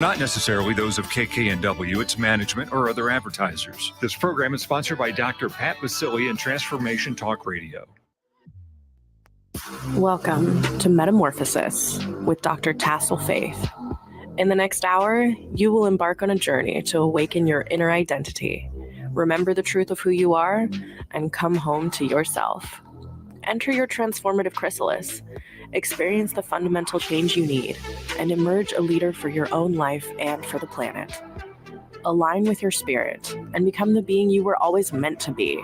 Not necessarily those of KKNW, its management, or other advertisers. This program is sponsored by Dr. Pat Basili and Transformation Talk Radio. Welcome to Metamorphosis with Dr. Tassel Faith. In the next hour, you will embark on a journey to awaken your inner identity, remember the truth of who you are, and come home to yourself. Enter your transformative chrysalis, experience the fundamental change you need, and emerge a leader for your own life and for the planet. Align with your spirit and become the being you were always meant to be.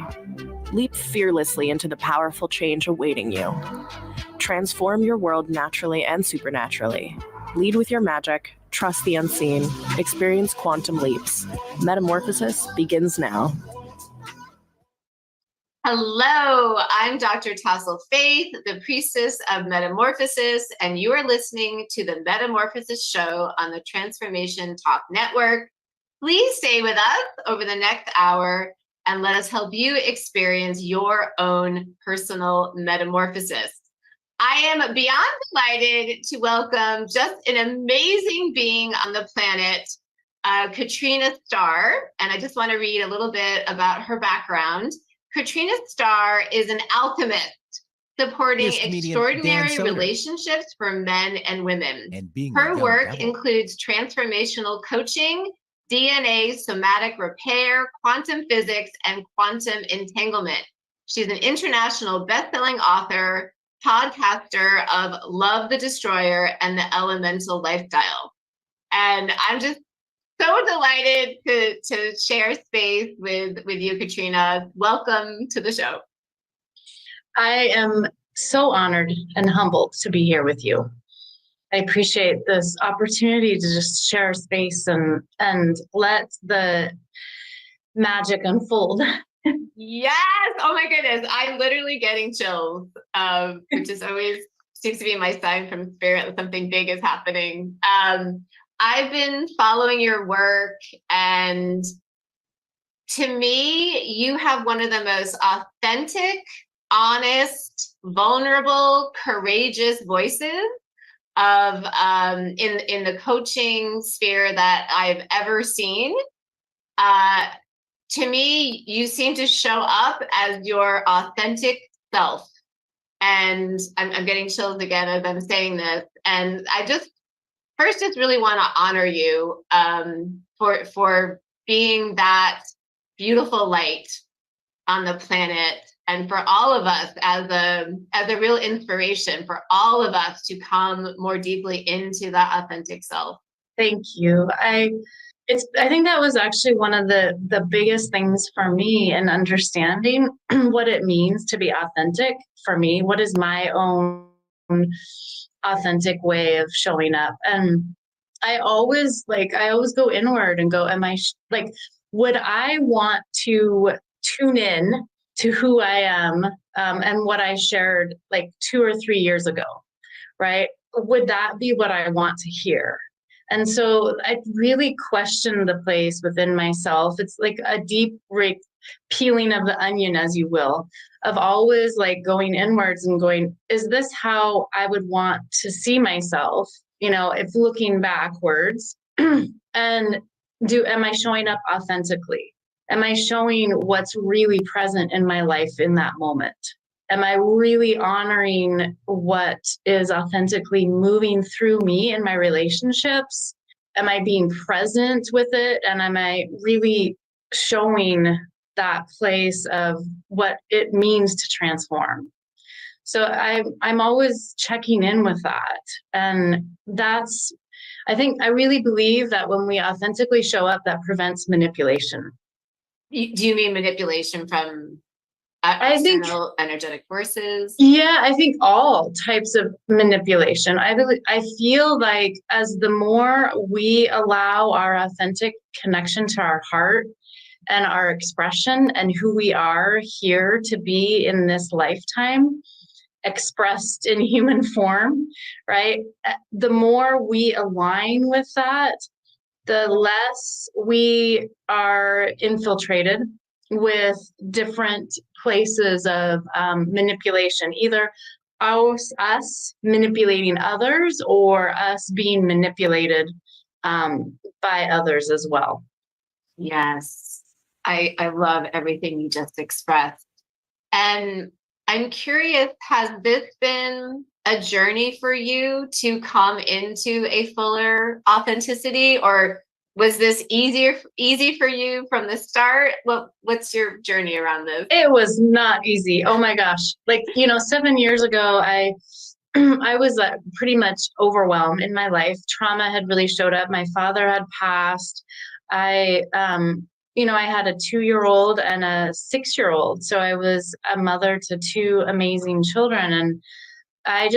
Leap fearlessly into the powerful change awaiting you. Transform your world naturally and supernaturally. Lead with your magic, trust the unseen, experience quantum leaps. Metamorphosis begins now. Hello, I'm Dr. Tassel Faith, the priestess of Metamorphosis, and you are listening to the Metamorphosis show on the Transformation Talk Network. Please stay with us over the next hour and let us help you experience your own personal metamorphosis. I am beyond delighted to welcome just an amazing being on the planet, Katrina Starr, and I just want to read a little bit about her background. Katrina Starr is an alchemist supporting extraordinary relationships for men and women. Her work includes transformational coaching, DNA somatic repair, quantum physics, and quantum entanglement. She's an international best-selling author, podcaster of Love the Destroyer and the Elemental Lifestyle. And I'm just so delighted to share space with you, Katrina. Welcome to the show. I am so honored and humbled to be here with you. I appreciate this opportunity to just share space and let the magic unfold. Yes. Oh my goodness. I'm literally getting chills, which is always seems to be my sign from spirit that something big is happening. I've been following your work, and to me, you have one of the most authentic, honest, vulnerable, courageous voices of in the coaching sphere that I've ever seen. To me, you seem to show up as your authentic self, and I'm getting chills again as I'm saying this, and I just really want to honor you for being that beautiful light on the planet, and for all of us as a real inspiration for all of us to come more deeply into that authentic self. Thank you. I think that was actually one of the biggest things for me in understanding what it means to be authentic for me. What is my own authentic way of showing up? And I always go inward and go, would I want to tune in to who I am and what I shared like 2 or 3 years ago, right? Would that be what I want to hear? And so I really questioned the place within myself. It's like a deep peeling of the onion, as you will, of always like going inwards and going, is this how I would want to see myself? You know, if looking backwards, and am I showing up authentically? Am I showing what's really present in my life in that moment? Am I really honoring what is authentically moving through me in my relationships? Am I being present with it? And am I really showing that place of what it means to transform? So I'm always checking in with that. And I really believe that when we authentically show up, that prevents manipulation. Do you mean manipulation from external energetic forces? Yeah, I think all types of manipulation. I feel like as the more we allow our authentic connection to our heart and our expression and who we are here to be in this lifetime, expressed in human form, right? The more we align with that, the less we are infiltrated with different places of manipulation, either us manipulating others or us being manipulated by others as well. Yes. I love everything you just expressed. And I'm curious, has this been a journey for you to come into a fuller authenticity, or was this easy for you from the start? What's your journey around this? It was not easy. Oh my gosh. 7 years ago, I was pretty much overwhelmed in my life. Trauma had really showed up. My father had passed. I had a 2-year-old and a 6-year-old. So I was a mother to 2 amazing children. And I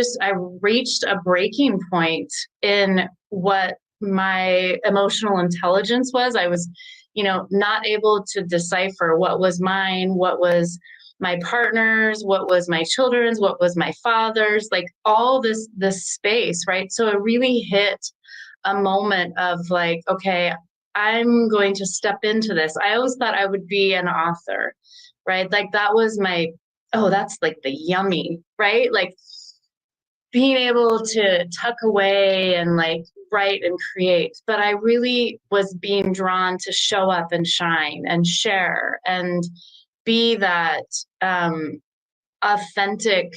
reached a breaking point in what my emotional intelligence was. I was, not able to decipher what was mine, what was my partner's, what was my children's, what was my father's, like all this space, right? So it really hit a moment of like, okay, I'm going to step into this. I always thought I would be an author, right? Like that was that's like the yummy, right? Like being able to tuck away and like write and create. But I really was being drawn to show up and shine and share and be that authentic,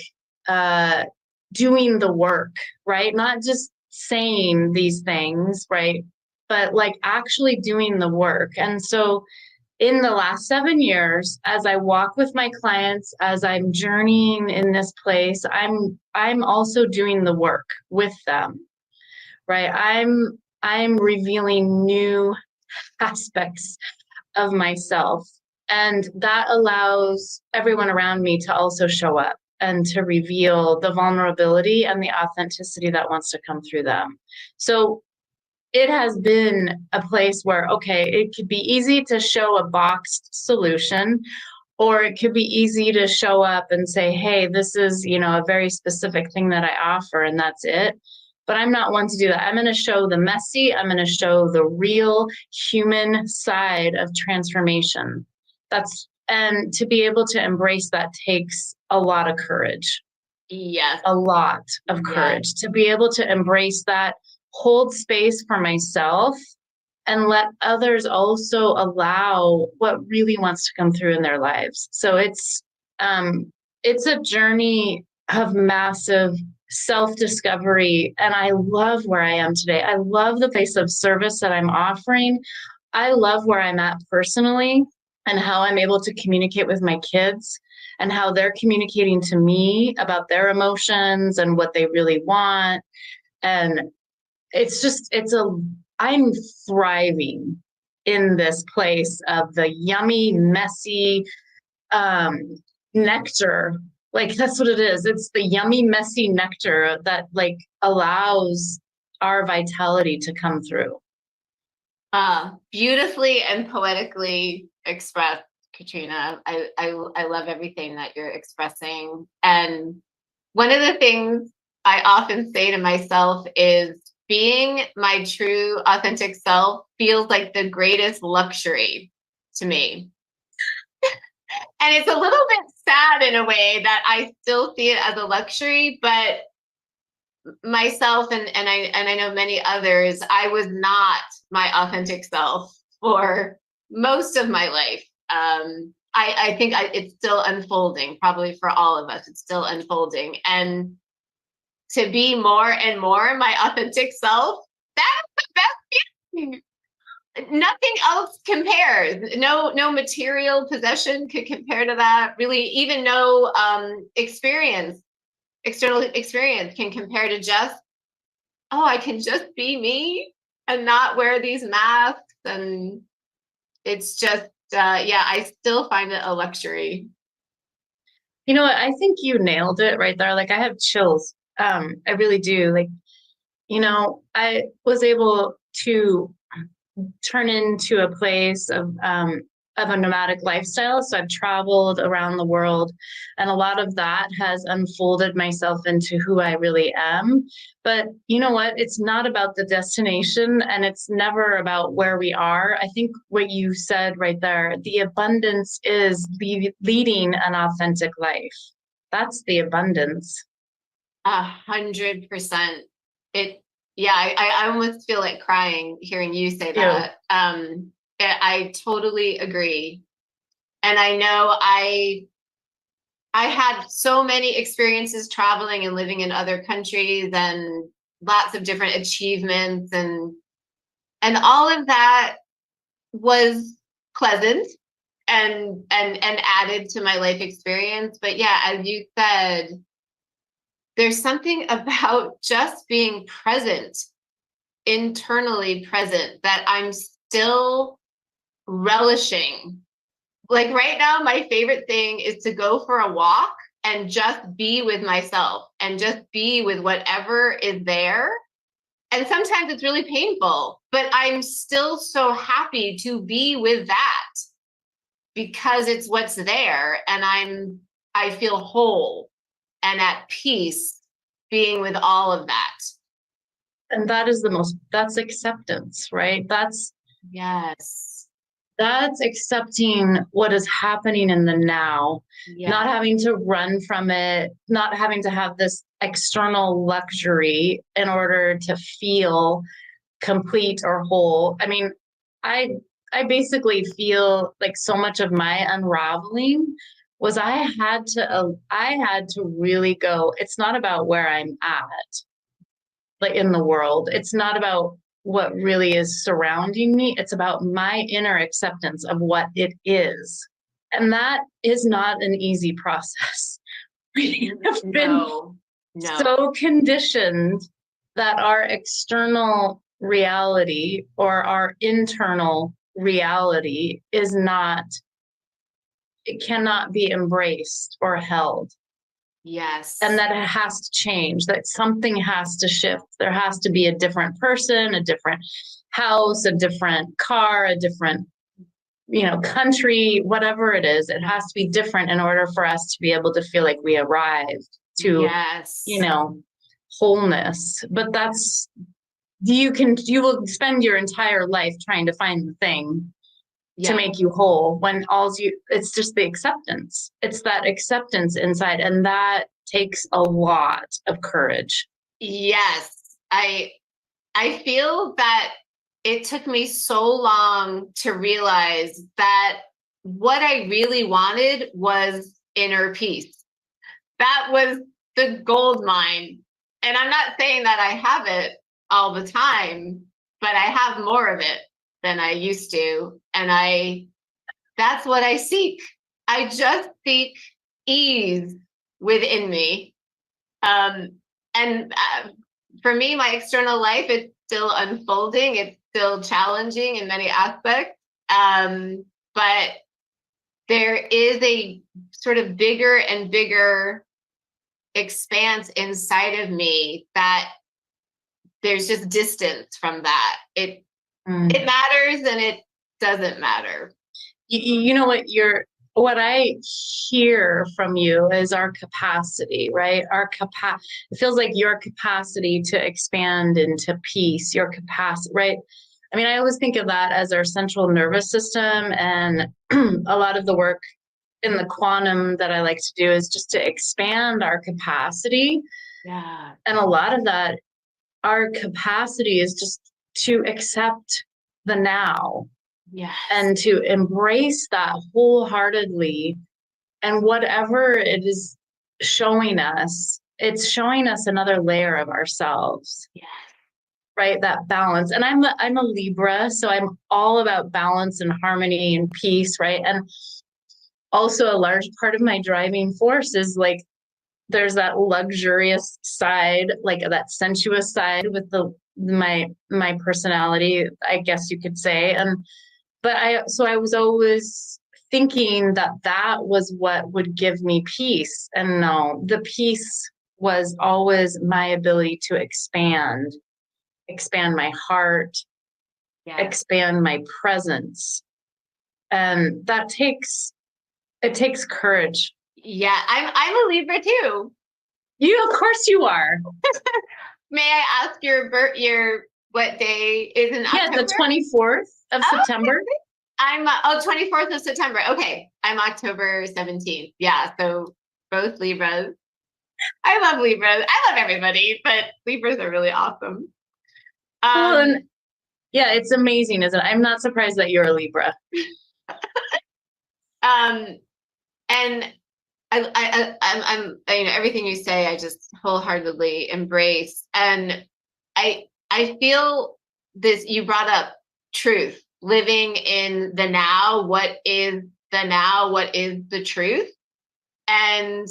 doing the work, right? Not just saying these things, right? But like actually doing the work. And so in the last 7 years, as I walk with my clients, as I'm journeying in this place, I'm also doing the work with them, right? I'm revealing new aspects of myself, and that allows everyone around me to also show up and to reveal the vulnerability and the authenticity that wants to come through them. So it has been a place where, okay, it could be easy to show a boxed solution, or it could be easy to show up and say, hey, this is, a very specific thing that I offer, and that's it. But I'm not one to do that. I'm going to show the messy, I'm going to show the real human side of transformation. And to be able to embrace that takes a lot of courage. Yes. A lot of courage to be able to embrace that, hold space for myself, and let others also allow what really wants to come through in their lives. So it's a journey of massive self-discovery, and I love where I am today. I love the place of service that I'm offering. I love where I'm at personally and how I'm able to communicate with my kids and how they're communicating to me about their emotions and what they really want. And I'm thriving in this place of the yummy, messy nectar. Like that's what it is. It's the yummy, messy nectar that like allows our vitality to come through. Beautifully and poetically expressed, Katrina. I love everything that you're expressing. And one of the things I often say to myself is being my true authentic self feels like the greatest luxury to me. And it's a little bit sad in a way that I still see it as a luxury, but myself and I know many others, I was not my authentic self for most of my life. I think it's still unfolding, probably for all of us, it's still unfolding. And to be more and more my authentic self, that's the best feeling. Nothing else compares. No material possession could compare to that. Really, even no external experience can compare to just, I can just be me and not wear these masks. And it's just, I still find it a luxury. You know what? I think you nailed it right there. Like I have chills. I really do. Like, I was able to turn into a place of a nomadic lifestyle. So I've traveled around the world, and a lot of that has unfolded myself into who I really am. But you know what? It's not about the destination, and it's never about where we are. I think what you said right there, the abundance is leading an authentic life. That's the abundance. 100%. Yeah, I almost feel like crying hearing you say that. I totally agree. And I know I had so many experiences traveling and living in other countries and lots of different achievements, and all of that was pleasant and added to my life experience. But yeah, as you said, there's something about just being present, internally present, that I'm still relishing. Like right now, my favorite thing is to go for a walk and just be with myself and just be with whatever is there. And sometimes it's really painful, but I'm still so happy to be with that because it's what's there. And I feel whole and at peace being with all of that. And that's acceptance, right? Yes. That's accepting what is happening in the now, not having to run from it, not having to have this external luxury in order to feel complete or whole. I mean, I basically feel like so much of my unraveling was I had to really go, it's not about where I'm at, like in the world. It's not about what really is surrounding me. It's about my inner acceptance of what it is. And that is not an easy process. We have been so conditioned that our external reality or our internal reality is not, it cannot be embraced or held. Yes. And that it has to change, that something has to shift. There has to be a different person, a different house, a different car, a different, country, whatever it is. It has to be different in order for us to be able to feel like we arrived to, wholeness. But you will spend your entire life trying to find the thing to make you whole when it's just the acceptance. It's that acceptance inside. And that takes a lot of courage. Yes. I feel that it took me so long to realize that what I really wanted was inner peace. That was the gold mine. And I'm not saying that I have it all the time, but I have more of it than I used to. And that's what I seek. I just seek ease within me. And for me, my external life, it's still unfolding. It's still challenging in many aspects. But there is a sort of bigger and bigger expanse inside of me that there's just distance from that. It matters and it doesn't matter. You know what I hear from you is our capacity, right? It feels like your capacity to expand into peace, your capacity, right? I mean, I always think of that as our central nervous system, and a lot of the work in the quantum that I like to do is just to expand our capacity. Yeah. And a lot of that, our capacity is just to accept the now. Yes. And to embrace that wholeheartedly. And whatever it is showing us, it's showing us another layer of ourselves. Yes. Right? That balance. And I'm a Libra, so I'm all about balance and harmony and peace, right? And also a large part of my driving force is like there's that luxurious side, like that sensuous side with my personality, I guess you could say. But I was always thinking that was what would give me peace. And no, the peace was always my ability to expand my heart, expand my presence. And it takes courage. Yeah, I'm a Libra too. Of course you are. May I ask your what day is in October? Yeah, the 24th of September. I'm 24th of September. Okay, I'm October 17th. Yeah, so both Libras. I love Libras. I love everybody, but Libras are really awesome. Yeah, it's amazing, isn't it? I'm not surprised that you're a Libra. And I'm everything you say, I just wholeheartedly embrace. And I feel this, you brought up truth, living in the now. What is the now? What is the truth? And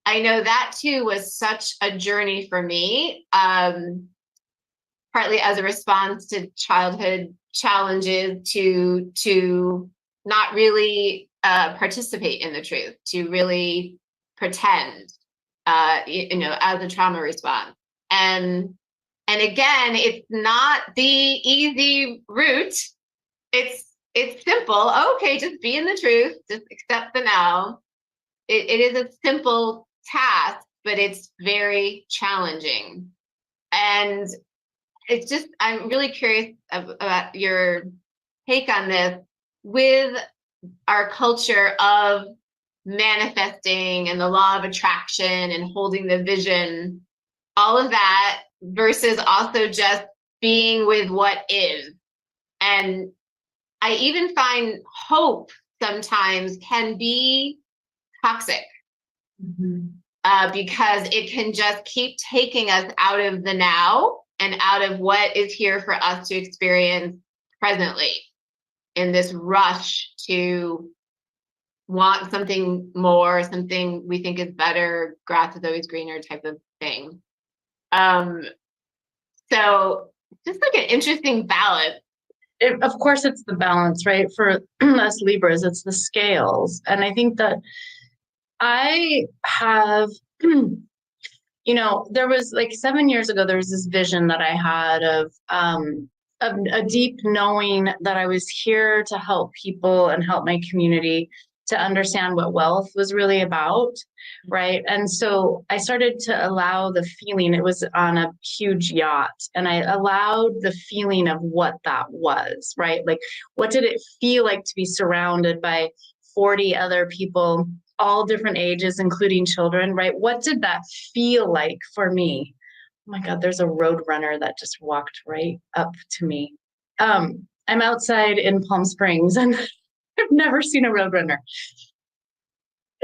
I know that too was such a journey for me, partly as a response to childhood challenges, to not really participate in the truth, to really pretend, as a trauma response. And again, it's not the easy route. It's simple. Okay, just be in the truth. Just accept the now. It is a simple task, but it's very challenging. And it's just, I'm really curious about your take on this with our culture of manifesting and the law of attraction and holding the vision, all of that versus also just being with what is. And I even find hope sometimes can be toxic. Because it can just keep taking us out of the now and out of what is here for us to experience presently, in this rush to want something more, something we think is better, grass is always greener type of thing. So just like an interesting balance. Of course, it's the balance, right? For us Libras, it's the scales. And I think that I have, there was like 7 years ago, there was this vision that I had of a deep knowing that I was here to help people and help my community to understand what wealth was really about, right? And so I started to allow the feeling, it was on a huge yacht, and I allowed the feeling of what that was, right? Like, what did it feel like to be surrounded by 40 other people, all different ages, including children, right? What did that feel like for me? Oh my God, there's a road runner that just walked right up to me. I'm outside in Palm Springs and I've never seen a road runner.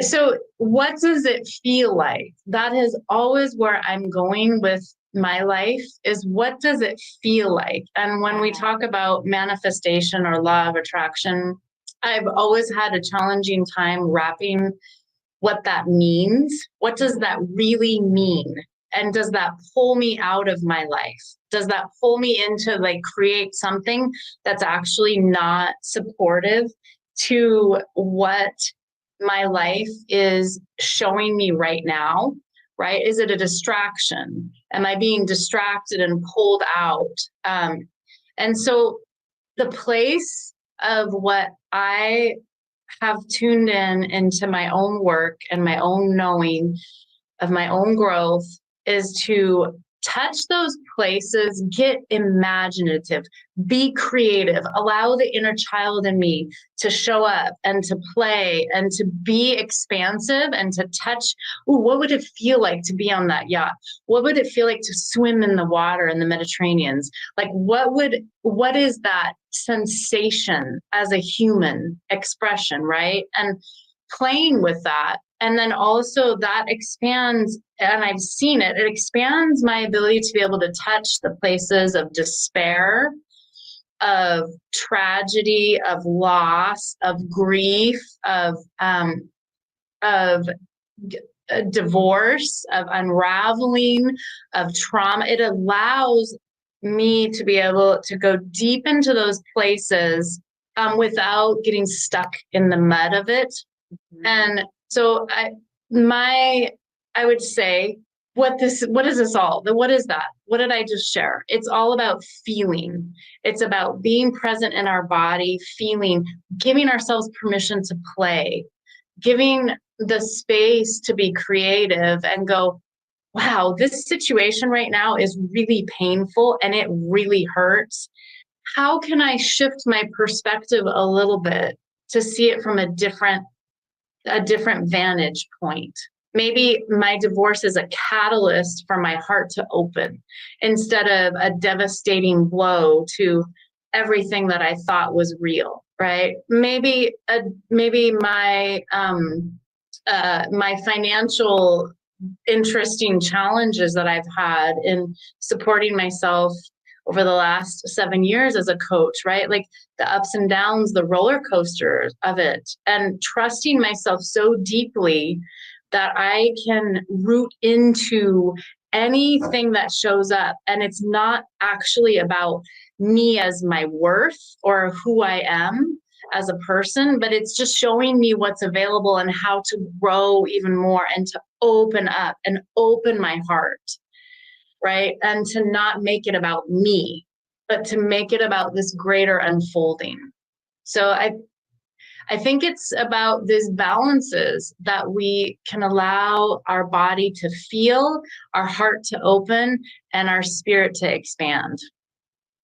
So what does it feel like? That is always where I'm going with my life, is what does it feel like? And when we talk about manifestation or law of attraction, I've always had a challenging time wrapping what that means. What does that really mean? And does that pull me out of my life? Does that pull me into create something that's actually not supportive to what my life is showing me right now, right? Is it a distraction? Am I being distracted and pulled out? And so the place of what I have tuned into my own work and my own knowing of my own growth is to touch those places, get imaginative, be creative, allow the inner child in me to show up and to play and to be expansive and to touch. Ooh, what would it feel like to be on that yacht? What would it feel like to swim in the water in the Mediterranean? Like, what is that sensation as a human expression, right? And playing with that. And then also that expands, and I've seen it, it expands my ability to be able to touch the places of despair, of tragedy, of loss, of grief, of divorce, of unraveling, of trauma. It allows me to be able to go deep into those places without getting stuck in the mud of it. And so I would say, what is this all? What is that? What did I just share? It's all about feeling. It's about being present in our body, feeling, giving ourselves permission to play, giving the space to be creative and go, wow, this situation right now is really painful and it really hurts. How can I shift my perspective a little bit to see it from a different vantage point? Maybe my divorce is a catalyst for my heart to open instead of a devastating blow to everything that I thought was real, right? Maybe my financial interesting challenges that I've had in supporting myself over the last 7 years as a coach, right? Like the ups and downs, the roller coaster of it, and trusting myself so deeply that I can root into anything that shows up. And it's not actually about me as my worth or who I am as a person, but it's just showing me what's available and how to grow even more and to open up and open my heart, right? And to not make it about me, but to make it about this greater unfolding. So I think it's about these balances that we can allow our body to feel, our heart to open, and our spirit to expand.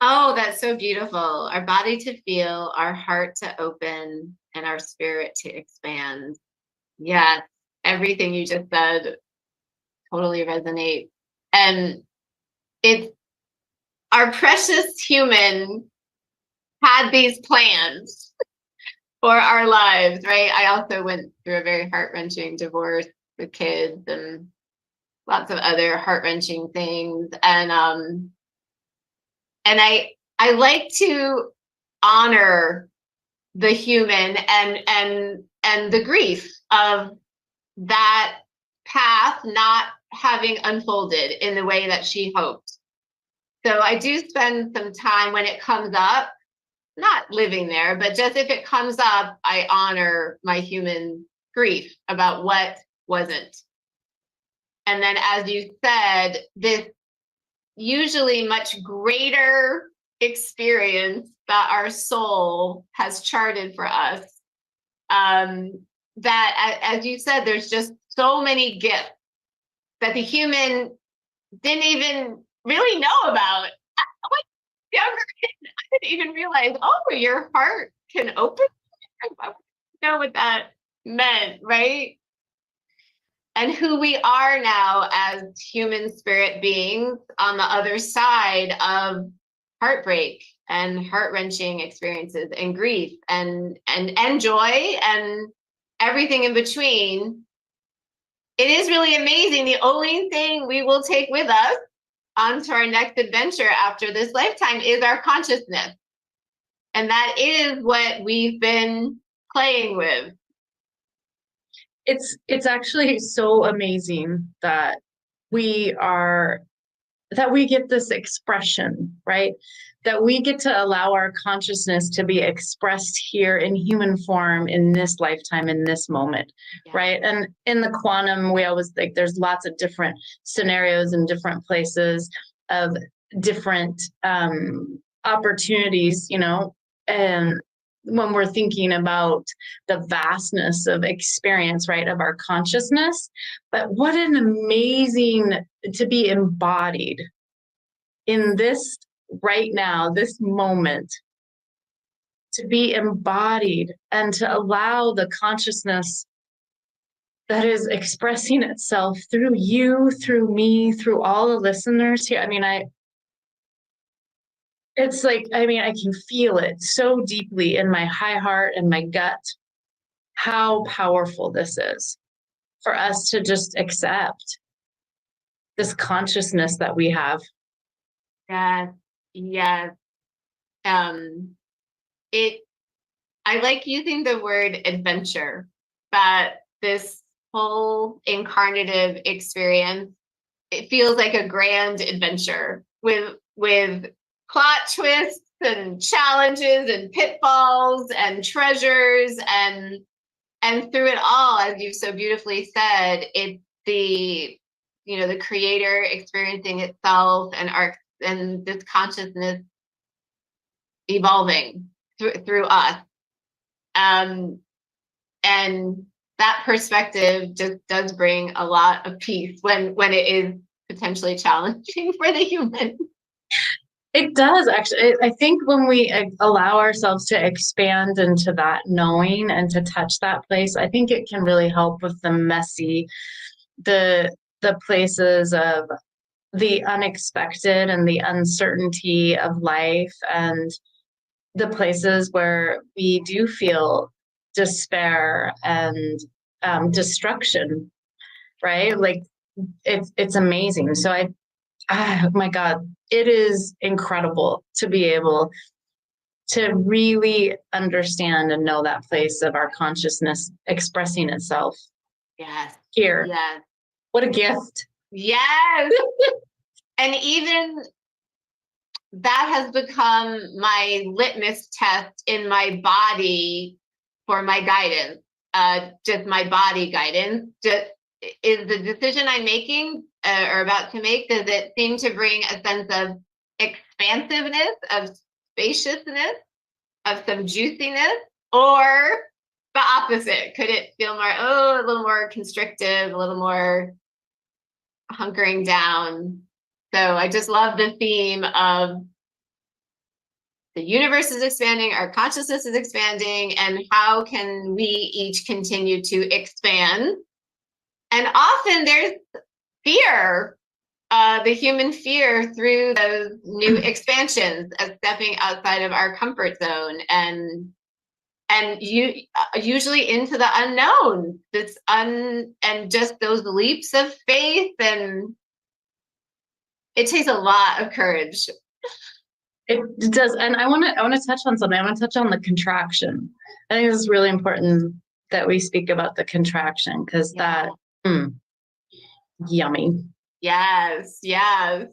Oh, that's so beautiful. Our body to feel, our heart to open, and our spirit to expand. Yes, everything you just said totally resonates. And it's our precious human had these plans for our lives, right? I also went through a very heart-wrenching divorce with kids and lots of other heart-wrenching things. And I like to honor the human and the grief of that path not having unfolded in the way that she hoped. So I do spend some time when it comes up, not living there, but just if it comes up, I honor my human grief about what wasn't. And then, as you said, this usually much greater experience that our soul has charted for us. That, as you said, there's just so many gifts that the human didn't even really know about. Like younger kid, I didn't even realize, oh, your heart can open. I wouldn't know what that meant, right? And who we are now as human spirit beings on the other side of heartbreak and heart-wrenching experiences and grief and joy and everything in between. It is really amazing. The only thing we will take with us onto our next adventure after this lifetime is our consciousness. And that is what we've been playing with. It's actually so amazing that we get this expression, right? That we get to allow our consciousness to be expressed here in human form in this lifetime, in this moment, right? And in the quantum, we always think there's lots of different scenarios in different places of different opportunities, and when we're thinking about the vastness of experience, right, of our consciousness. But what an amazing to be embodied in this right now, this moment, to be embodied and to allow the consciousness that is expressing itself through you, through me, through all the listeners here. It's like, I can feel it so deeply in my high heart and my gut, how powerful this is for us to just accept this consciousness that we have. Yes, yes. I like using the word adventure, that this whole incarnative experience, it feels like a grand adventure with plot twists and challenges and pitfalls and treasures and through it all, as you so beautifully said, it's the creator experiencing itself and this consciousness evolving through us. And that perspective just does bring a lot of peace when it is potentially challenging for the human. It does, actually. I think when we allow ourselves to expand into that knowing and to touch that place, I think it can really help with the messy the places of the unexpected and the uncertainty of life, and the places where we do feel despair and destruction, right? Like it's amazing. So oh my God, it is incredible to be able to really understand and know that place of our consciousness expressing itself Yes. here. Yes. What a gift. Yes. And even that has become my litmus test in my body for my guidance. Just my body guidance. Is the decision I'm making or about to make, does it seem to bring a sense of expansiveness, of spaciousness, of some juiciness, or the opposite? Could it feel more, a little more constrictive, a little more hunkering down? So I just love the theme of the universe is expanding, our consciousness is expanding, and how can we each continue to expand? And often there's fear, the human fear through those new expansions of stepping outside of our comfort zone and usually into the unknown. And just those leaps of faith, and it takes a lot of courage. It does. And I want to touch on something. I want to touch on the contraction. I think it's really important that we speak about the contraction, because yummy. Yes. The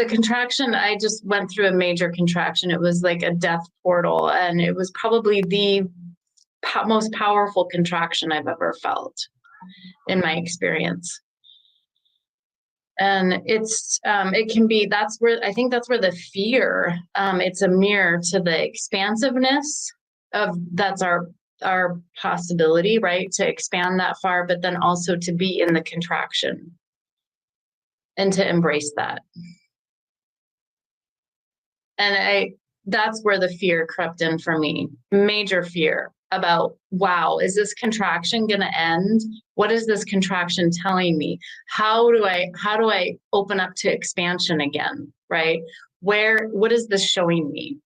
contraction, I just went through a major contraction. It was like a death portal, and it was probably the most powerful contraction I've ever felt in my experience. And it can be, I think that's where the fear, it's a mirror to the expansiveness of, that's our possibility, right? To expand that far, but then also to be in the contraction and to embrace that. And that's where the fear crept in for me. Major fear about, wow, is this contraction going to end? What is this contraction telling me? How do I open up to expansion again? Right? What is this showing me?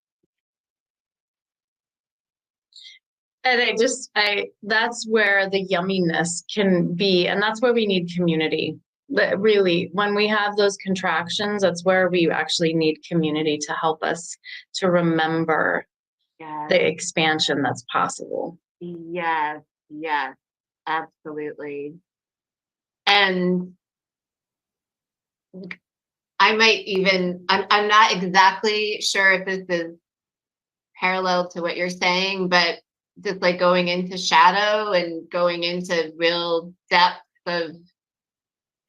And that's where the yumminess can be. And that's where we need community. But really, when we have those contractions, that's where we actually need community to help us to remember the expansion that's possible. Yes, absolutely. And I'm not exactly sure if this is parallel to what you're saying, but just like going into shadow and going into real depth of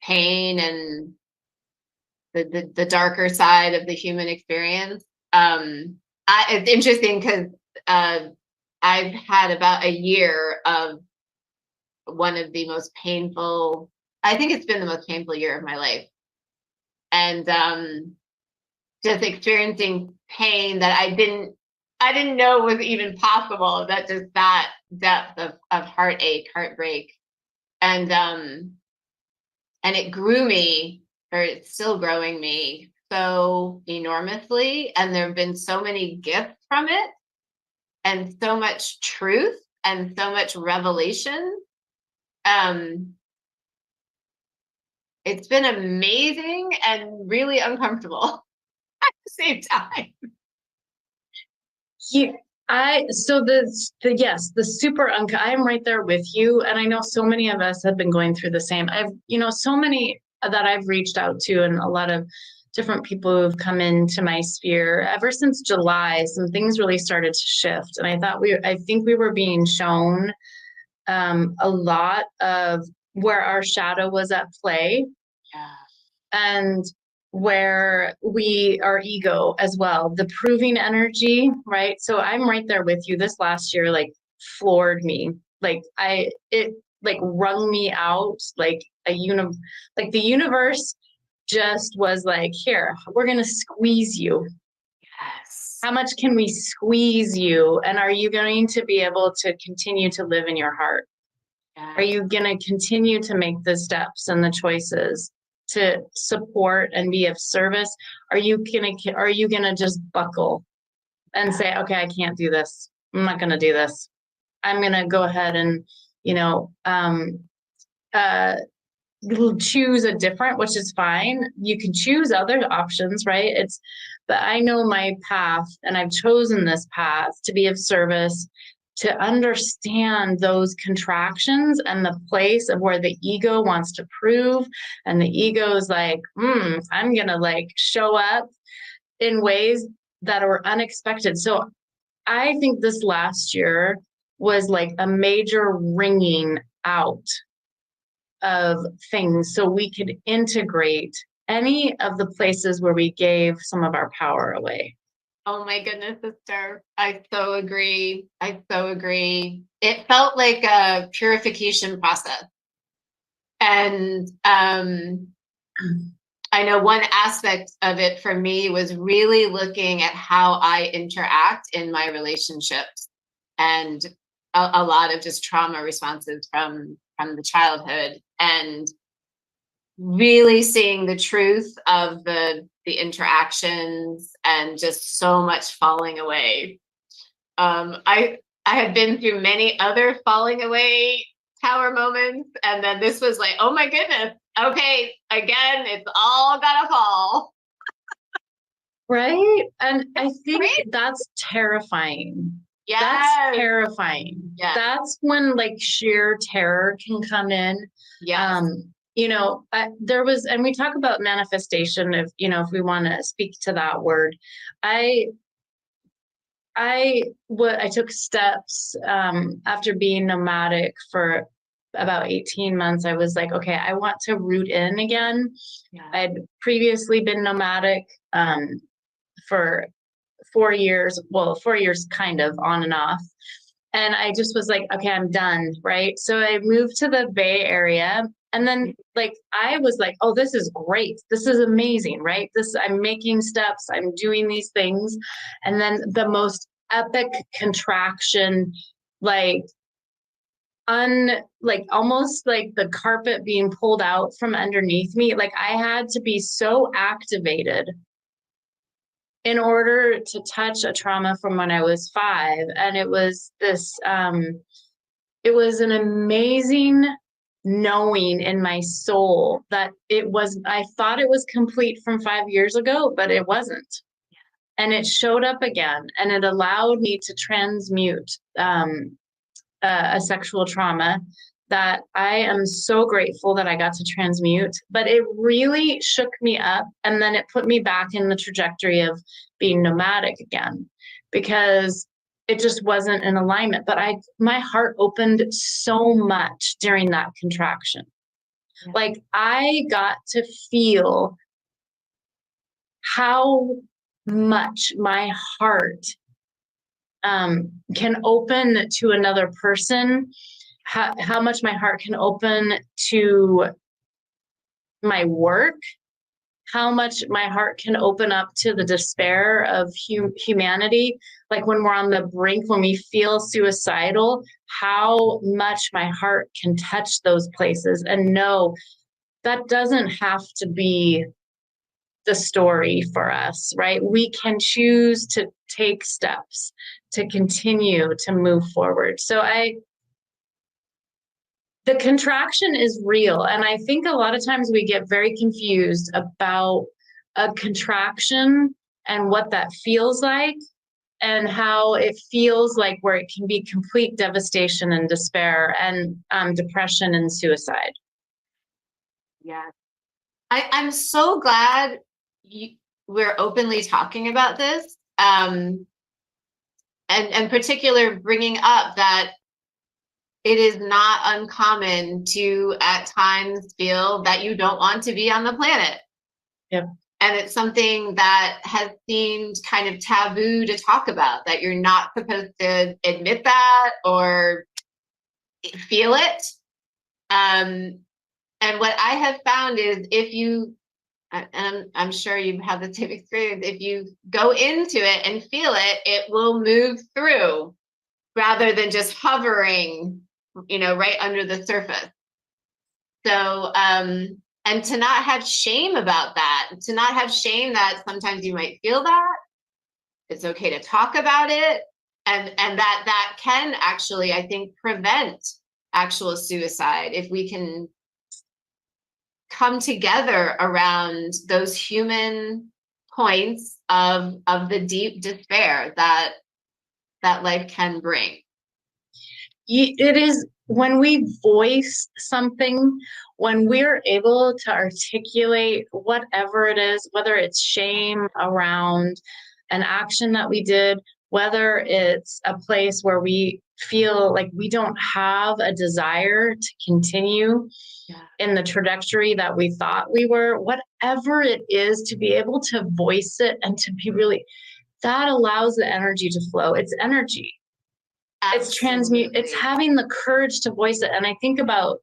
pain and the darker side of the human experience. It's interesting because I've had about a year of one of the most painful, I think it's been the most painful year of my life. And just experiencing pain that I didn't know was even possible, that just that depth of heartache, heartbreak. And it grew me, or it's still growing me so enormously. And there have been so many gifts from it, and so much truth, and so much revelation. It's been amazing and really uncomfortable at the same time. The super I am right there with you. And I know so many of us have been going through the same. So many that I've reached out to, and a lot of different people who have come into my sphere ever since July. Some things really started to shift. And I think we were being shown a lot of where our shadow was at play. Yeah. And where our ego as well, the proving energy, right? So I'm right there with you. This last year, like, floored me. It wrung me out, like the universe just was like, here, we're going to squeeze you. Yes. How much can we squeeze you? And are you going to be able to continue to live in your heart? Are you going to continue to make the steps and the choices to support and be of service? Are you going to just buckle and say, okay, I can't do this. I'm not going to do this. I'm going to go ahead and, choose a different, which is fine. You can choose other options, right? But I know my path, and I've chosen this path to be of service, to understand those contractions and the place of where the ego wants to prove. And the ego is like, I'm going to show up in ways that are unexpected. So I think this last year was like a major wringing out of things so we could integrate any of the places where we gave some of our power away. Oh my goodness, sister. I so agree. It felt like a purification process. And I know one aspect of it for me was really looking at how I interact in my relationships, and a lot of just trauma responses from the childhood, and really seeing the truth of the interactions and just so much falling away. I had been through many other falling away tower moments, and then this was like, oh my goodness, okay, again, it's all gotta fall. Right? And I think that's terrifying. Yes. That's terrifying. Yes. That's when sheer terror can come in. Yes. There was, and we talk about manifestation, if we want to speak to that word. I took steps after being nomadic for about 18 months. I was like, okay, I want to root in again. Yeah. I'd previously been nomadic for 4 years, 4 years kind of on and off. And I just was like, okay, I'm done, right? So I moved to the Bay Area. And then I was like, oh, this is great. This is amazing, right? I'm making steps. I'm doing these things. And then the most epic contraction, almost like the carpet being pulled out from underneath me. I had to be so activated in order to touch a trauma from when I was 5. And it was this, it was an amazing knowing in my soul that I thought it was complete from 5 years ago, but it wasn't. And it showed up again, and it allowed me to transmute a sexual trauma that I am so grateful that I got to transmute. But it really shook me up, and then it put me back in the trajectory of being nomadic again, because it just wasn't in alignment. But my heart opened so much during that contraction. Yeah. I got to feel how much my heart can open to another person, how much my heart can open to my work, how much my heart can open up to the despair of humanity. When we're on the brink, when we feel suicidal, how much my heart can touch those places. And no, that doesn't have to be the story for us, right? We can choose to take steps to continue to move forward. So the contraction is real. And I think a lot of times we get very confused about a contraction and what that feels like, and how it feels like where it can be complete devastation and despair and depression and suicide. Yeah. I'm so glad we're openly talking about this. And particular bringing up that it is not uncommon to at times feel that you don't want to be on the planet. Yep. And it's something that has seemed kind of taboo to talk about, that you're not supposed to admit that or feel it. And what I have found is if you And I'm sure you have the same experience. If you go into it and feel it, it will move through rather than just hovering, right under the surface. So, and to not have shame about that, to not have shame that sometimes you might feel that, it's okay to talk about it. And that can actually, I think, prevent actual suicide if we can come together around those human points of the deep despair that life can bring. It is when we voice something, when we're able to articulate whatever it is, whether it's shame around an action that we did, whether it's a place where we feel like we don't have a desire to continue in the trajectory that we thought we were, whatever it is, to be able to voice it and to be really, that allows the energy to flow. It's energy. Absolutely. It's having the courage to voice it. And I think about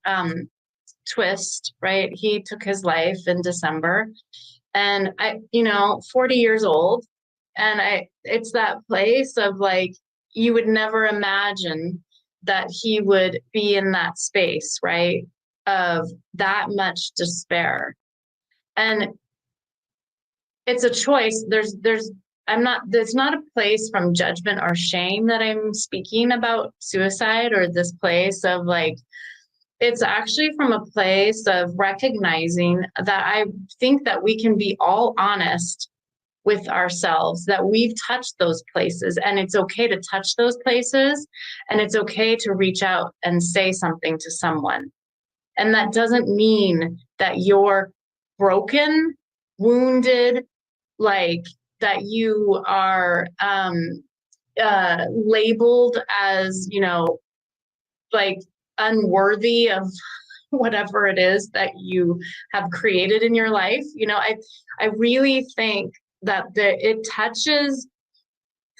Twist, right? He took his life in December, and 40 years old. And it's that place of like, you would never imagine that he would be in that space, right? Of that much despair. And it's a choice. There's not a place from judgment or shame that I'm speaking about suicide, or this place of like, it's actually from a place of recognizing that I think that we can be all honest with ourselves, that we've touched those places, and it's okay to touch those places, and it's okay to reach out and say something to someone. And that doesn't mean that you're broken, wounded, like that you are labeled as, like unworthy of whatever it is that you have created in your life. I really think that it touches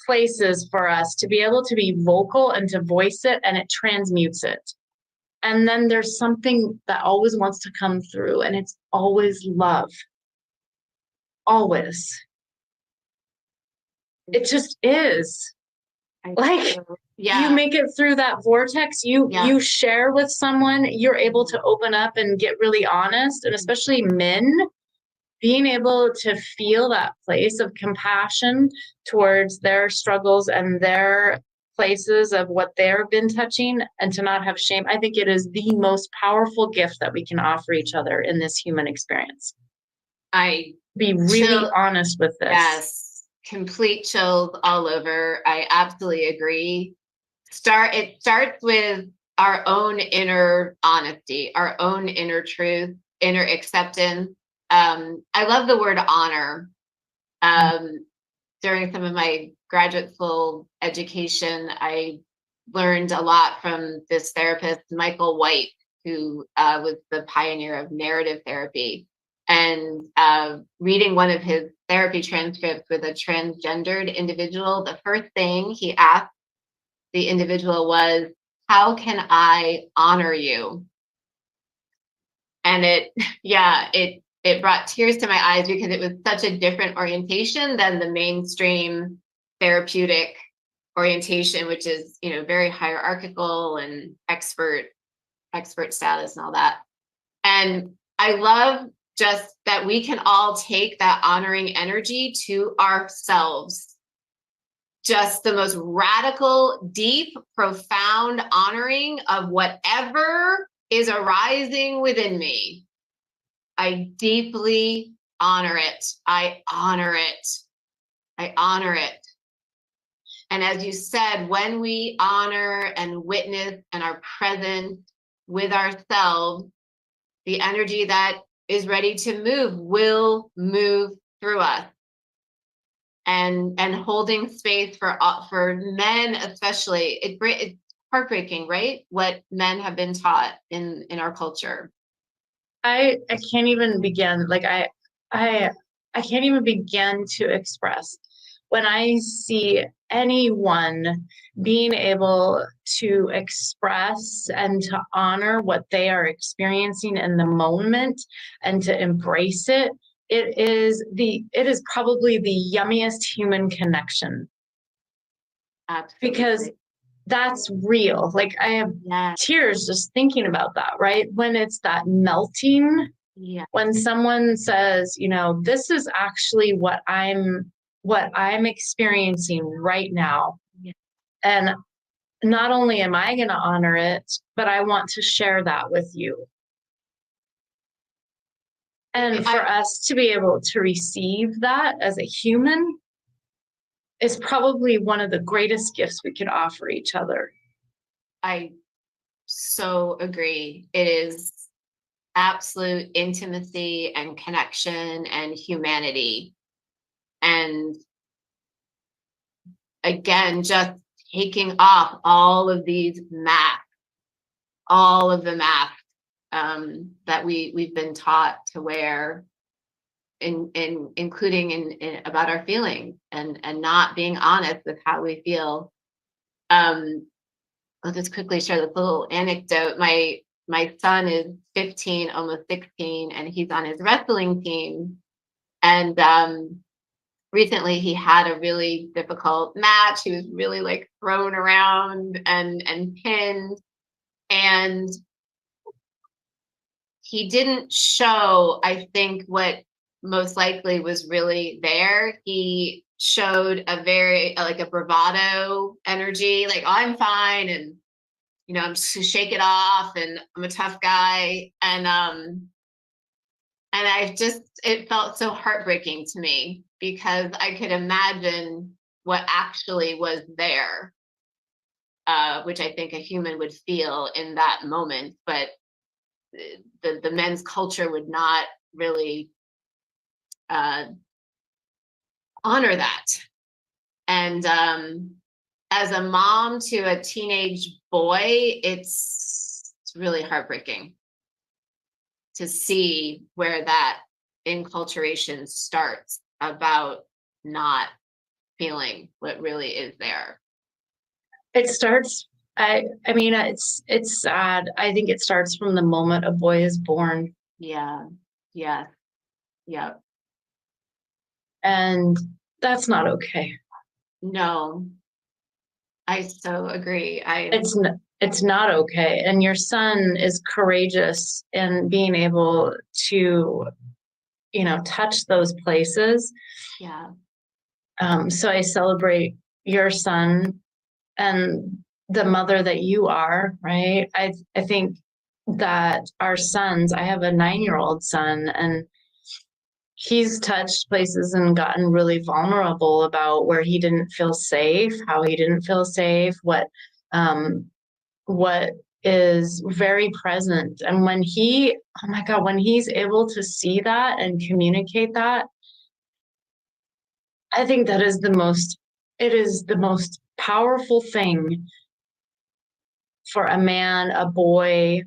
places for us to be able to be vocal and to voice it, and it transmutes it. And then there's something that always wants to come through, and it's always love. Always. It just is. Like, you make it through that vortex, you share with someone, you're able to open up and get really honest, and especially men, being able to feel that place of compassion towards their struggles and their places of what they've been touching, and to not have shame. I think it is the most powerful gift that we can offer each other in this human experience. Be really honest with this. Yes, complete chills all over. I absolutely agree. It starts with our own inner honesty, our own inner truth, inner acceptance. I love the word honor. During some of my graduate school education, I learned a lot from this therapist, Michael White, who was the pioneer of narrative therapy. And reading one of his therapy transcripts with a transgendered individual, the first thing he asked the individual was, "How can I honor you?" And it brought tears to my eyes, because it was such a different orientation than the mainstream therapeutic orientation, which is, very hierarchical and expert status and all that. And I love just that we can all take that honoring energy to ourselves. Just the most radical, deep, profound honoring of whatever is arising within me. I deeply honor it. I honor it. I honor it. And as you said, when we honor and witness and are present with ourselves, the energy that is ready to move will move through us. And holding space for men especially, it's heartbreaking, right? What men have been taught in our culture. I can't even begin. Like I can't even begin to express when I see anyone being able to express and to honor what they are experiencing in the moment and to embrace it it is probably the yummiest human connection. Absolutely. Because that's real. Like I have tears just thinking about that, right? When it's that melting, when someone says, this is actually what I'm experiencing right now. And not only am I going to honor it, but I want to share that with you. And for us to be able to receive that as a human is probably one of the greatest gifts we could offer each other. I so agree. It is absolute intimacy and connection and humanity. And again, just taking off all of these masks, all of the masks that we've been taught to wear, including in about our feelings and not being honest with how we feel. I'll just quickly share this little anecdote. My son is 15, almost 16, and he's on his wrestling team. And recently he had a really difficult match. He was really like thrown around and pinned. And he didn't show, I think, what most likely was really there. He showed a very like a bravado energy, like, oh, I'm fine, and I'm just gonna shake it off, and I'm a tough guy. And it felt so heartbreaking to me because I could imagine what actually was there, which I think a human would feel in that moment, but the men's culture would not really honor that. And as a mom to a teenage boy, it's really heartbreaking to see where that enculturation starts about not feeling what really is there. It starts, I mean, it's sad. I think it starts from the moment a boy is born. Yeah. And that's not okay. No, I so agree. It's not okay. And your son is courageous in being able to, touch those places. Yeah. So I celebrate your son and the mother that you are, right? I think that our sons, I have a 9-year-old son, and he's touched places and gotten really vulnerable about where he didn't feel safe, how he didn't feel safe, what is very present. And when when he's able to see that and communicate that, I think that is the most powerful thing for a man, a boy,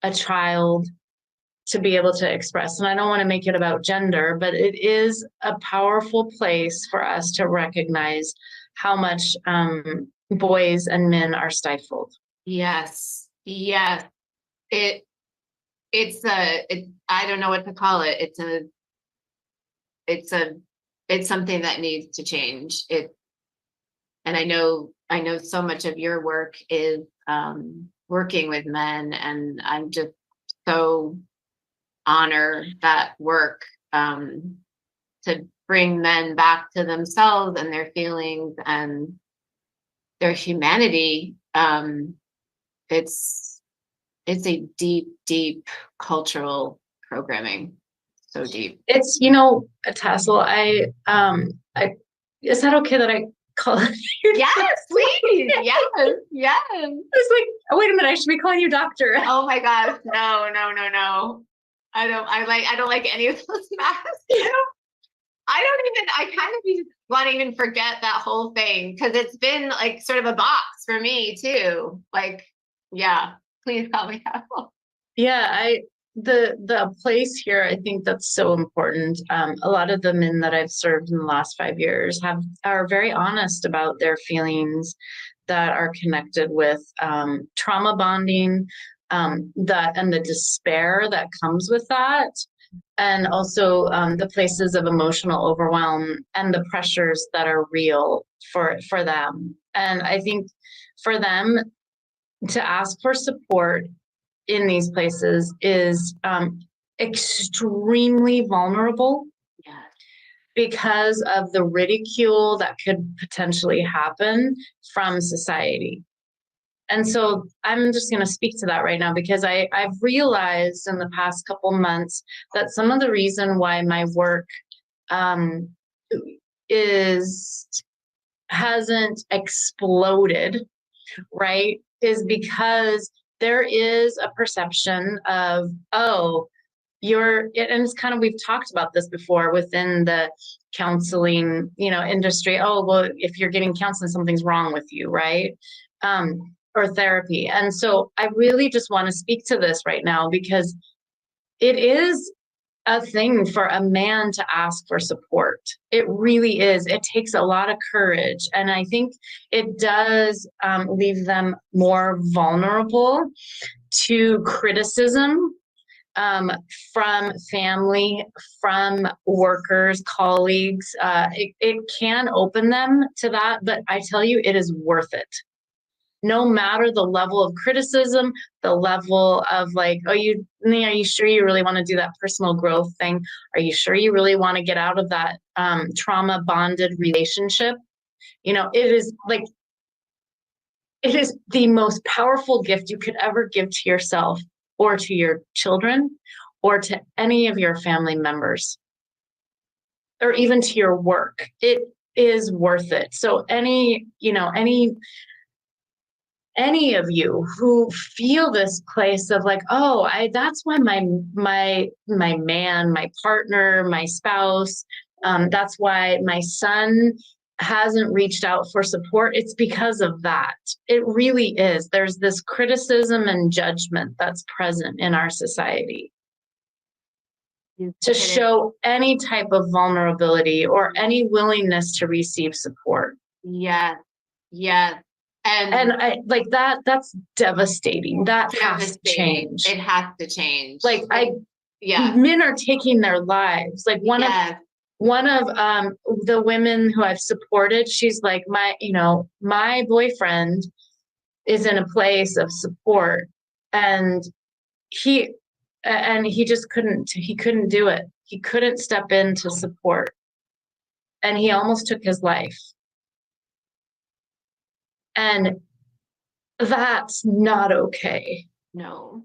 a child to be able to express. And I don't want to make it about gender, but it is a powerful place for us to recognize how much boys and men are stifled. Yes. I don't know what to call it. It's something that needs to change. And I know so much of your work is working with men, and I'm just so honor that work to bring men back to themselves and their feelings and their humanity. It's a deep cultural programming. So deep. It's, Tassel, I is that okay that I call you? Yes, please. Yes. It's like, oh, wait a minute, I should be calling you doctor. Oh my gosh. No. I don't like any of those masks. I kind of want to even forget that whole thing because it's been like sort of a box for me too. Like, yeah, please call me Tassel. Yeah, the place here, I think that's so important. A lot of the men that I've served in the last 5 years are very honest about their feelings that are connected with trauma bonding, and the despair that comes with that. and also the places of emotional overwhelm and the pressures that are real for them. And I think for them to ask for support in these places is extremely vulnerable Yeah. because of the ridicule that could potentially happen from society. And so I'm just going to speak to that right now because I've realized in the past couple months that some of the reason why my work hasn't exploded, right, is because there is a perception of, oh, and it's kind of, we've talked about this before within the counseling, industry. Oh, well, if you're getting counseling, something's wrong with you, right? Or therapy. And so I really just want to speak to this right now because it is a thing for a man to ask for support. It really is. It takes a lot of courage. And I think it does leave them more vulnerable to criticism from family, from workers, colleagues. It can open them to that, but I tell you, it is worth it. No matter the level of criticism, the level of like, are you sure you really want to do that personal growth thing? Are you sure you really want to get out of that trauma bonded relationship? It is the most powerful gift you could ever give to yourself or to your children or to any of your family members or even to your work. It is worth it. So any of you who feel this place of like, oh, that's why my man, my partner, my spouse, that's why my son hasn't reached out for support. It's because of that. It really is. There's this criticism and judgment that's present in our society to show any type of vulnerability or any willingness to receive support. Yeah. Yeah. And I like that's devastating. That has to change. It has to change. Men are taking their lives. Like one of the women who I've supported, she's like, my boyfriend is in a place of support and he just couldn't do it. He couldn't step in to support. And he almost took his life. And that's not okay. No,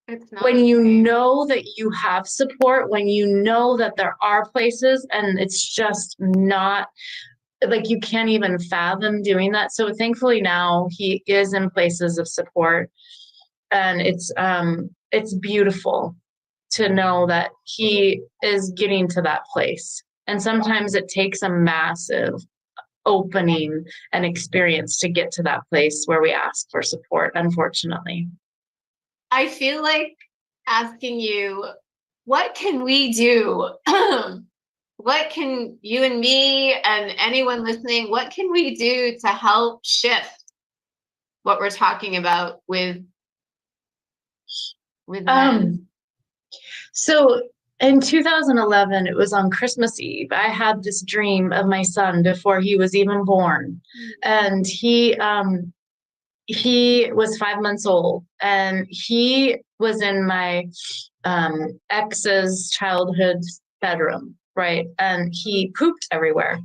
it's not. When you know that you have support, when you know that there are places and it's just not like you can't even fathom doing that. So thankfully now he is in places of support and it's beautiful to know that he is getting to that place. And sometimes it takes a massive opening and experience to get to that place where we ask for support, unfortunately. I feel like asking you, what can we do? What can you and me and anyone listening, what can we do to help shift what we're talking about with men? So in 2011, it was on Christmas Eve. I had this dream of my son before he was even born. And he was 5 months old and he was in my ex's childhood bedroom, right? And he pooped everywhere,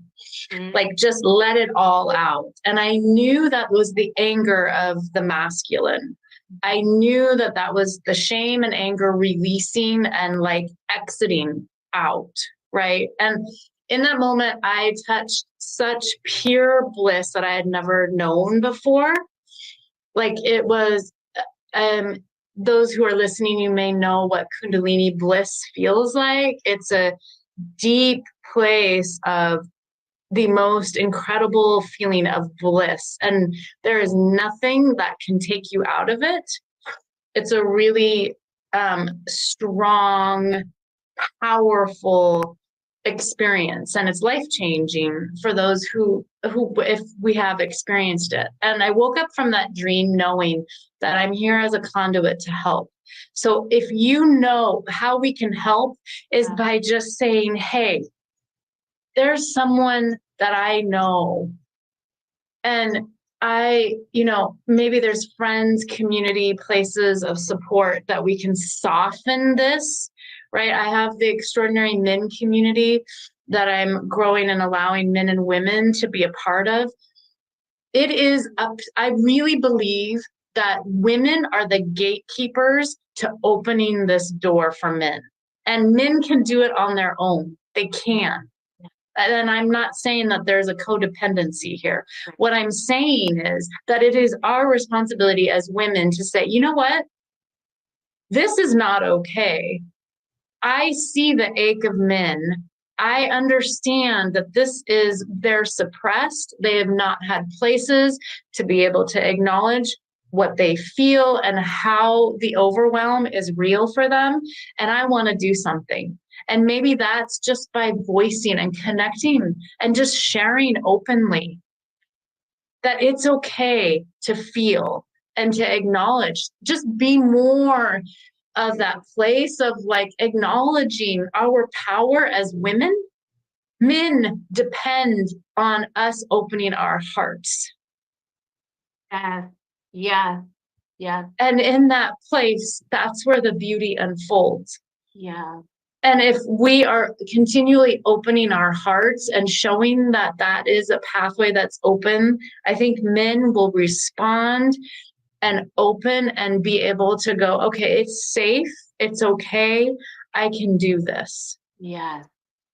like just let it all out. And I knew that was the anger of the masculine. I knew that was the shame and anger releasing and like exiting out, right? And in that moment, I touched such pure bliss that I had never known before. Like it was, those who are listening, you may know what Kundalini bliss feels like. It's a deep place of the most incredible feeling of bliss. And there is nothing that can take you out of it. It's a really strong, powerful experience, and it's life-changing for those who if we have experienced it. And I woke up from that dream knowing that I'm here as a conduit to help. So if you know how we can help is by just saying, hey, there's someone that I know, and maybe there's friends, community, places of support that we can soften this, right? I have the extraordinary men community that I'm growing and allowing men and women to be a part of. I really believe that women are the gatekeepers to opening this door for men. And men can do it on their own. They can. And I'm not saying that there's a codependency here. What I'm saying is that it is our responsibility as women to say, you know what? This is not okay. I see the ache of men. I understand that they're suppressed. They have not had places to be able to acknowledge what they feel and how the overwhelm is real for them. And I want to do something. And maybe that's just by voicing and connecting and just sharing openly that it's okay to feel and to acknowledge. Just be more of that place of like acknowledging our power as women. Men depend on us opening our hearts. Yeah. And in that place, that's where the beauty unfolds. Yeah. And if we are continually opening our hearts and showing that that is a pathway that's open, I think men will respond and open and be able to go, okay, it's safe. It's okay. I can do this. Yeah.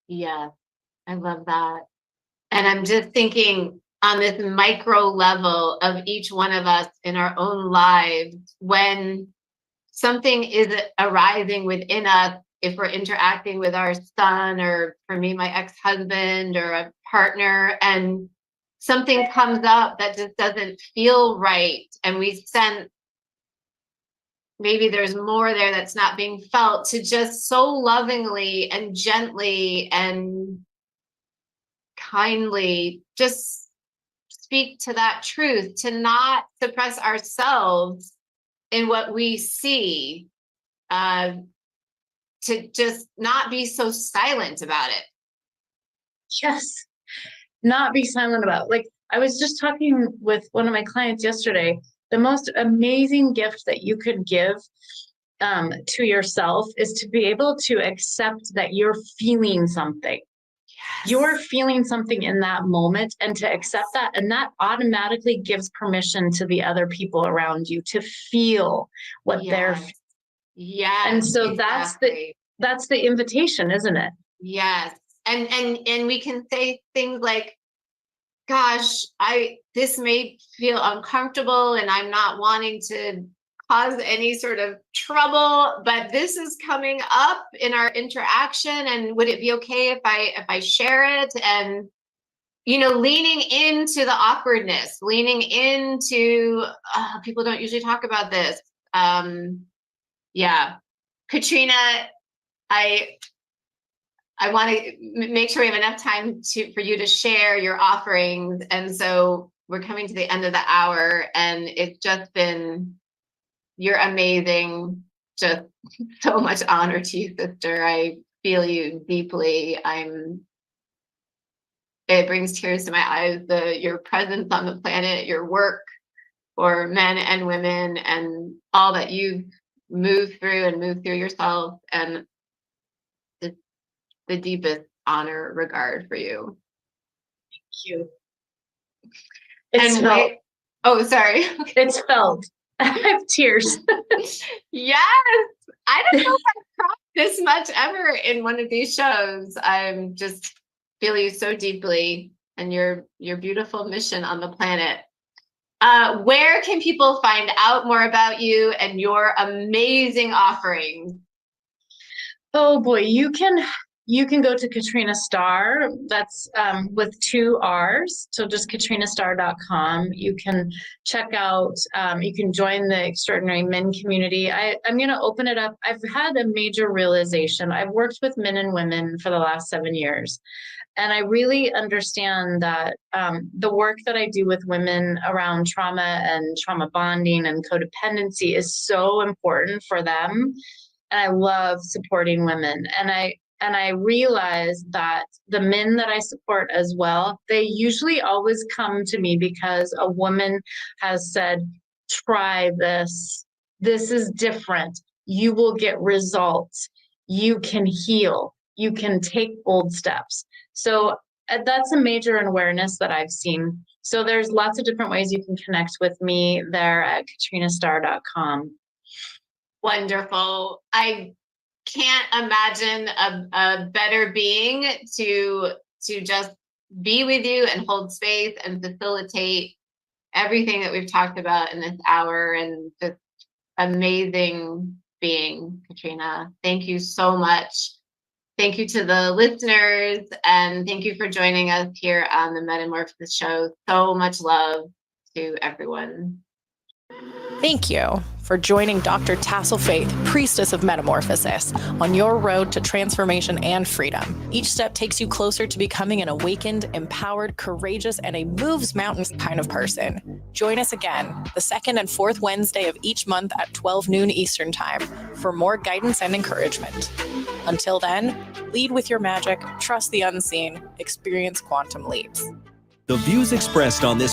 I love that. And I'm just thinking on this micro level of each one of us in our own lives, when something is arising within us, if we're interacting with our son, or for me, my ex-husband or a partner, and something comes up that just doesn't feel right, and we sense maybe there's more there that's not being felt, to just so lovingly and gently and kindly just speak to that truth, to not suppress ourselves in what we see, to just not be so silent about it. Yes. Not be silent about it. Like I was just talking with one of my clients yesterday, the most amazing gift that you could give to yourself is to be able to accept that you're feeling something. Yes. You're feeling something in that moment, and to accept that. And that automatically gives permission to the other people around you to feel what they're feeling. Yes. And so exactly. that's the invitation, isn't it? Yes. And we can say things like, gosh, this may feel uncomfortable and I'm not wanting to cause any sort of trouble, but this is coming up in our interaction, and would it be okay if I share it? And leaning into the awkwardness, leaning into people don't usually talk about this. Katrina, I want to make sure we have enough time for you to share your offerings. And so we're coming to the end of the hour, and it's just been, you're amazing. Just so much honor to you, sister. I feel you deeply. It brings tears to my eyes, your presence on the planet, your work for men and women, and all that you've moved through yourself, and the deepest honor, regard for you. Thank you. It's felt. Oh, sorry. It's felt. I have tears. Yes. I don't know if I've cried this much ever in one of these shows. I'm just feel you so deeply, and your beautiful mission on the planet. Where can people find out more about you and your amazing offerings? Oh boy, you can you can go to Katrina Starr. That's with 2 R's. So just katrinastarr.com. You can check out, you can join the Extraordinary Men community. I'm going to open it up. I've had a major realization. I've worked with men and women for the last 7 years. And I really understand that the work that I do with women around trauma and trauma bonding and codependency is so important for them. And I love supporting women. And I realize that the men that I support as well, they usually always come to me because a woman has said, try this. This is different. You will get results. You can heal. You can take bold steps. So that's a major awareness that I've seen. So there's lots of different ways you can connect with me there at katrinastarr.com. Wonderful. I can't imagine a better being to just be with you and hold space and facilitate everything that we've talked about in this hour, and this amazing being, Katrina. Thank you so much. Thank you to the listeners, and thank you for joining us here on the Metamorphosis Show. So much love to everyone. Thank you for joining Dr. Tassel Faith, Priestess of Metamorphosis, on your road to transformation and freedom. Each step takes you closer to becoming an awakened, empowered, courageous, and a moves mountains kind of person. Join us again, the 2nd and 4th Wednesday of each month at 12 noon Eastern Time for more guidance and encouragement. Until then, lead with your magic, trust the unseen, experience quantum leaps. The views expressed on this